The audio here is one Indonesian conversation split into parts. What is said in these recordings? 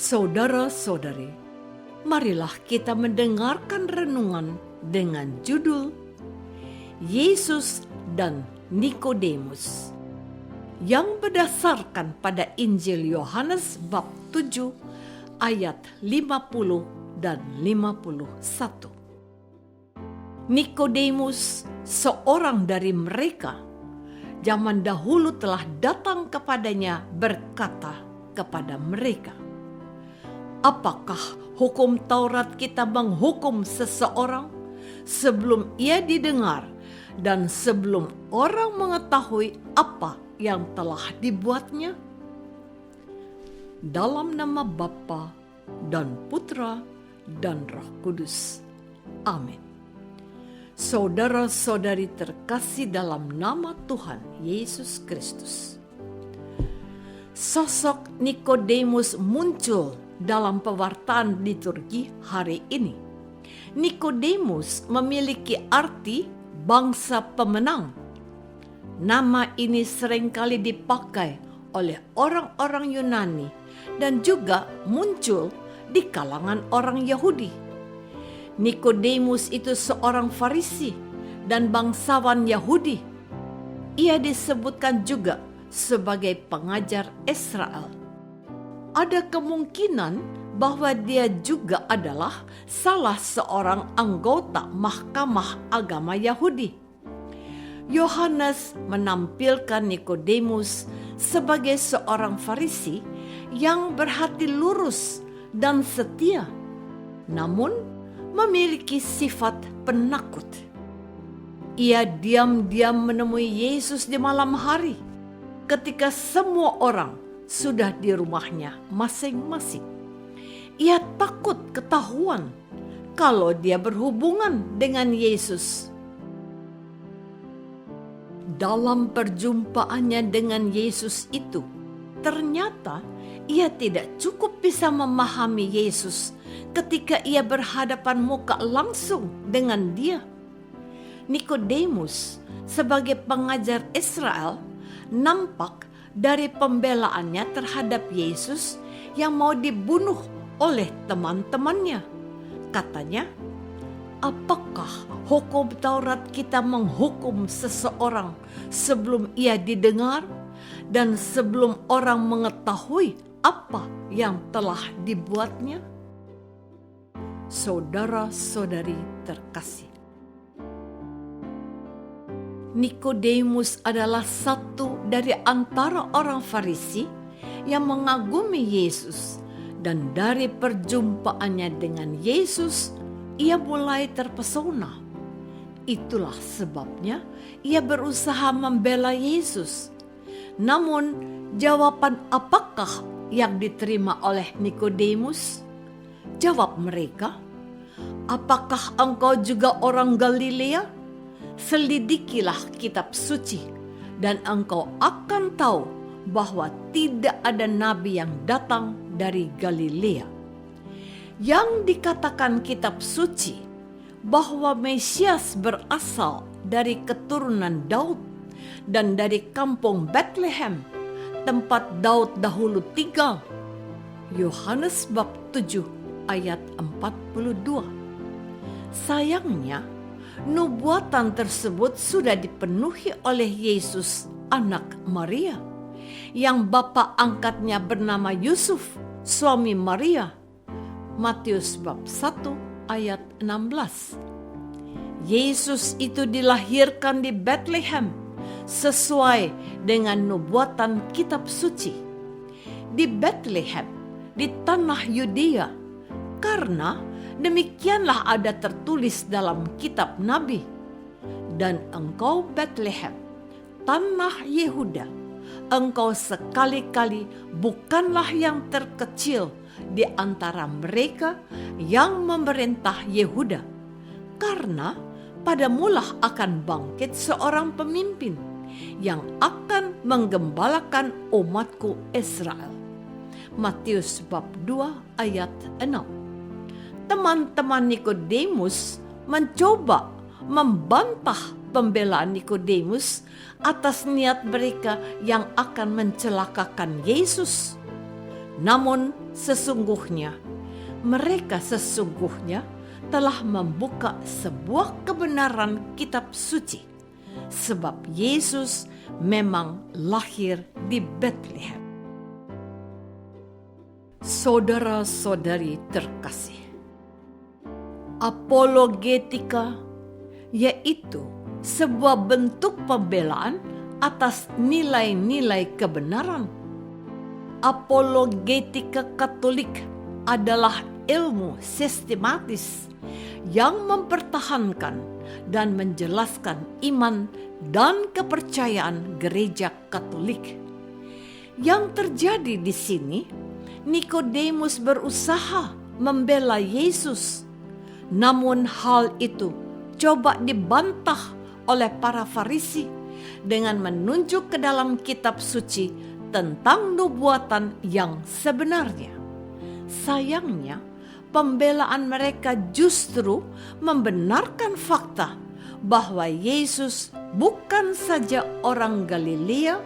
Saudara-saudari, marilah kita mendengarkan renungan dengan judul Yesus dan Nikodemus yang berdasarkan pada Injil Yohanes bab 7 ayat 50 dan 51. Nikodemus, seorang dari mereka, zaman dahulu telah datang kepadanya berkata kepada mereka, "Apakah hukum Taurat kita menghukum seseorang sebelum ia didengar dan sebelum orang mengetahui apa yang telah dibuatnya?" Dalam nama Bapa dan Putra dan Roh Kudus. Amin. Saudara-saudari terkasih dalam nama Tuhan Yesus Kristus. Sosok Nikodemus muncul dalam pewartaan liturgi hari ini. Nikodemus memiliki arti bangsa pemenang. Nama ini seringkali dipakai oleh orang-orang Yunani dan juga muncul di kalangan orang Yahudi. Nikodemus itu seorang Farisi dan bangsawan Yahudi. Ia disebutkan juga sebagai pengajar Israel. Ada kemungkinan bahwa dia juga adalah salah seorang anggota Mahkamah Agama Yahudi. Yohanes menampilkan Nikodemus sebagai seorang Farisi yang berhati lurus dan setia, namun memiliki sifat penakut. Ia diam-diam menemui Yesus di malam hari ketika semua orang sudah di rumahnya masing-masing. Ia takut ketahuan kalau dia berhubungan dengan Yesus. Dalam perjumpaannya dengan Yesus itu, ternyata ia tidak cukup bisa memahami Yesus ketika ia berhadapan muka langsung dengan dia. Nikodemus sebagai pengajar Israel nampak dari pembelaannya terhadap Yesus yang mau dibunuh oleh teman-temannya. Katanya, "Apakah hukum Taurat kita menghukum seseorang sebelum ia didengar dan sebelum orang mengetahui apa yang telah dibuatnya?" Saudara-saudari terkasih, Nikodemus adalah satu dari antara orang Farisi yang mengagumi Yesus, dan dari perjumpaannya dengan Yesus ia mulai terpesona. Itulah sebabnya ia berusaha membela Yesus. Namun, jawaban apakah yang diterima oleh Nikodemus? Jawab mereka, "Apakah engkau juga orang Galilea? Selidikilah kitab suci, dan engkau akan tahu bahwa tidak ada nabi yang datang dari Galilea." Yang dikatakan kitab suci bahwa Mesias berasal dari keturunan Daud dan dari kampung Bethlehem, tempat Daud dahulu tinggal. Yohanes bab 7 ayat 42. Sayangnya, nubuatan tersebut sudah dipenuhi oleh Yesus, anak Maria, yang bapa angkatnya bernama Yusuf, suami Maria. Matius bab 1 ayat 16. Yesus itu dilahirkan di Bethlehem sesuai dengan nubuatan kitab suci. Di Bethlehem, di tanah Yudea, karena demikianlah ada tertulis dalam kitab Nabi, "Dan engkau Bethlehem, tanah Yehuda, engkau sekali-kali bukanlah yang terkecil di antara mereka yang memerintah Yehuda, karena padamulah akan bangkit seorang pemimpin yang akan menggembalakan umatku Israel." Matius bab 2 ayat 6. Teman-teman Nikodemus mencoba membantah pembelaan Nikodemus atas niat mereka yang akan mencelakakan Yesus. Namun Sesungguhnya, mereka sesungguhnya telah membuka sebuah kebenaran kitab suci, sebab Yesus memang lahir di Bethlehem. Saudara-saudari terkasih, apologetika yaitu sebuah bentuk pembelaan atas nilai-nilai kebenaran. Apologetika Katolik adalah ilmu sistematis yang mempertahankan dan menjelaskan iman dan kepercayaan Gereja Katolik. Yang terjadi di sini, Nikodemus berusaha membela Yesus, namun hal itu coba dibantah oleh para Farisi dengan menunjuk ke dalam kitab suci tentang nubuatan yang sebenarnya. Sayangnya, pembelaan mereka justru membenarkan fakta bahwa Yesus bukan saja orang Galilea,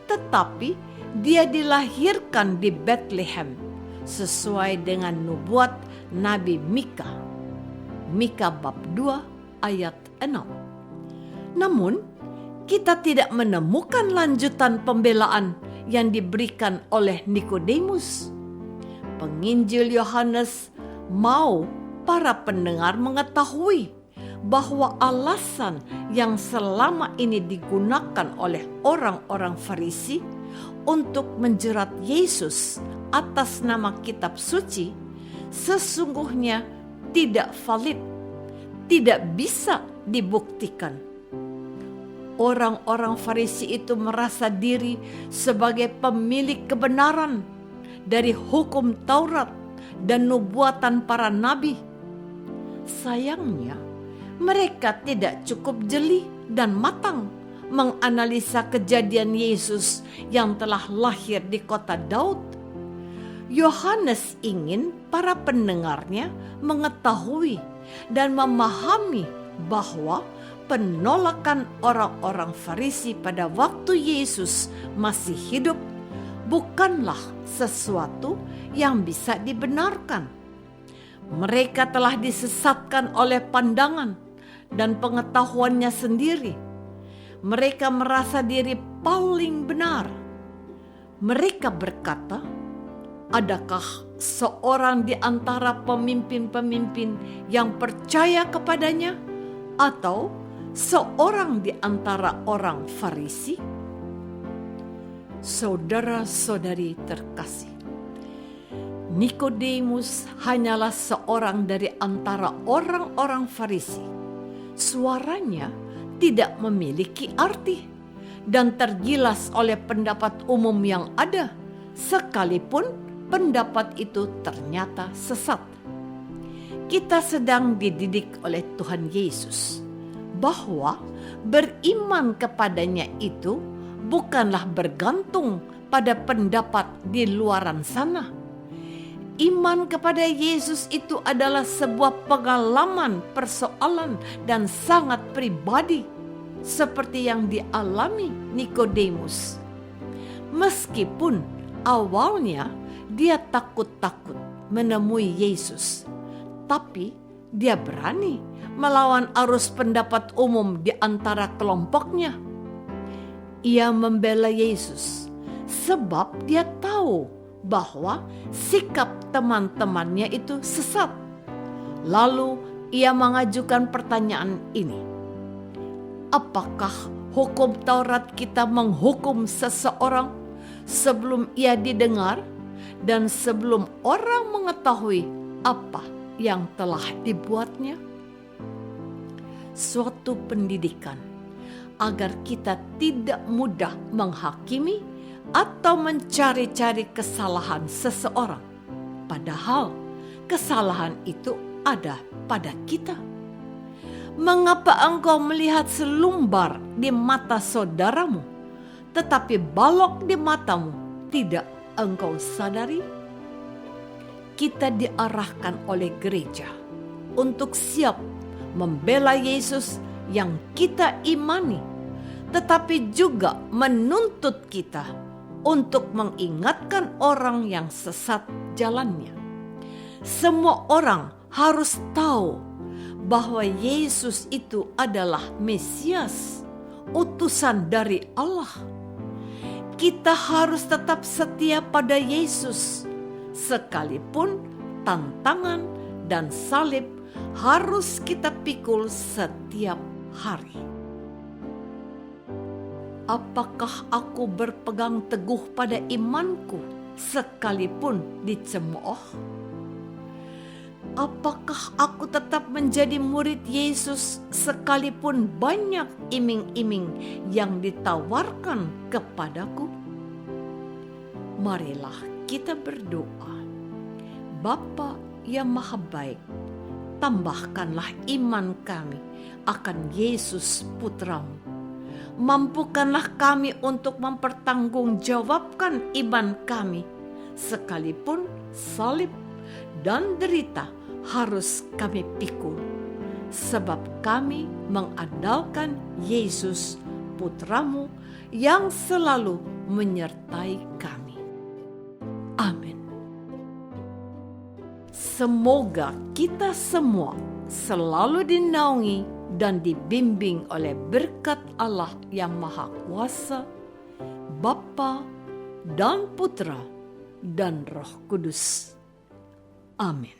tetapi Dia dilahirkan di Bethlehem sesuai dengan nubuat Nabi Mika. Mika bab 2 ayat 6. Namun, kita tidak menemukan lanjutan pembelaan yang diberikan oleh Nikodemus. Penginjil Yohanes mau para pendengar mengetahui bahwa alasan yang selama ini digunakan oleh orang-orang Farisi untuk menjerat Yesus atas nama kitab suci sesungguhnya tidak valid, tidak bisa dibuktikan. Orang-orang Farisi itu merasa diri sebagai pemilik kebenaran dari hukum Taurat dan nubuatan para nabi. Sayangnya, mereka tidak cukup jeli dan matang menganalisa kejadian Yesus yang telah lahir di kota Daud. Yohanes ingin para pendengarnya mengetahui dan memahami bahwa penolakan orang-orang Farisi pada waktu Yesus masih hidup bukanlah sesuatu yang bisa dibenarkan. Mereka telah disesatkan oleh pandangan dan pengetahuannya sendiri. Mereka merasa diri paling benar. Mereka berkata, adakah seorang di antara pemimpin-pemimpin yang percaya kepadanya atau seorang di antara orang Farisi? Saudara-saudari terkasih, Nikodemus hanyalah seorang dari antara orang-orang Farisi. Suaranya tidak memiliki arti dan tergilas oleh pendapat umum yang ada, sekalipun pendapat itu ternyata sesat. Kita sedang dididik oleh Tuhan Yesus bahwa beriman kepadanya itu bukanlah bergantung pada pendapat di luaran sana. Iman kepada Yesus itu adalah sebuah pengalaman, persoalan, dan sangat pribadi, seperti yang dialami Nikodemus. Meskipun awalnya dia takut-takut menemui Yesus, tapi dia berani melawan arus pendapat umum di antara kelompoknya. Ia membela Yesus sebab dia tahu bahwa sikap teman-temannya itu sesat. Lalu ia mengajukan pertanyaan ini. Apakah hukum Taurat kita menghukum seseorang sebelum ia didengar dan sebelum orang mengetahui apa yang telah dibuatnya? Suatu pendidikan agar kita tidak mudah menghakimi atau mencari-cari kesalahan seseorang, padahal kesalahan itu ada pada kita. Mengapa engkau melihat selumbar di mata saudaramu, tetapi balok di matamu tidak engkau sadari? Kita diarahkan oleh gereja untuk siap membela Yesus yang kita imani, tetapi juga menuntut kita untuk mengingatkan orang yang sesat jalannya. Semua orang harus tahu bahwa Yesus itu adalah Mesias, utusan dari Allah. Kita harus tetap setia pada Yesus, sekalipun tantangan dan salib harus kita pikul setiap hari. Apakah aku berpegang teguh pada imanku sekalipun dicemooh? Apakah aku tetap menjadi murid Yesus sekalipun banyak iming-iming yang ditawarkan kepadaku? Marilah kita berdoa. Bapa yang Maha Baik, tambahkanlah iman kami akan Yesus Putramu. Mampukanlah kami untuk mempertanggungjawabkan iman kami, sekalipun salib dan derita harus kami pikul, sebab kami mengandalkan Yesus Putramu yang selalu menyertai kami. Amin. Semoga kita semua selalu dinaungi dan dibimbing oleh berkat Allah yang Maha Kuasa, Bapa dan Putra dan Roh Kudus. Amin.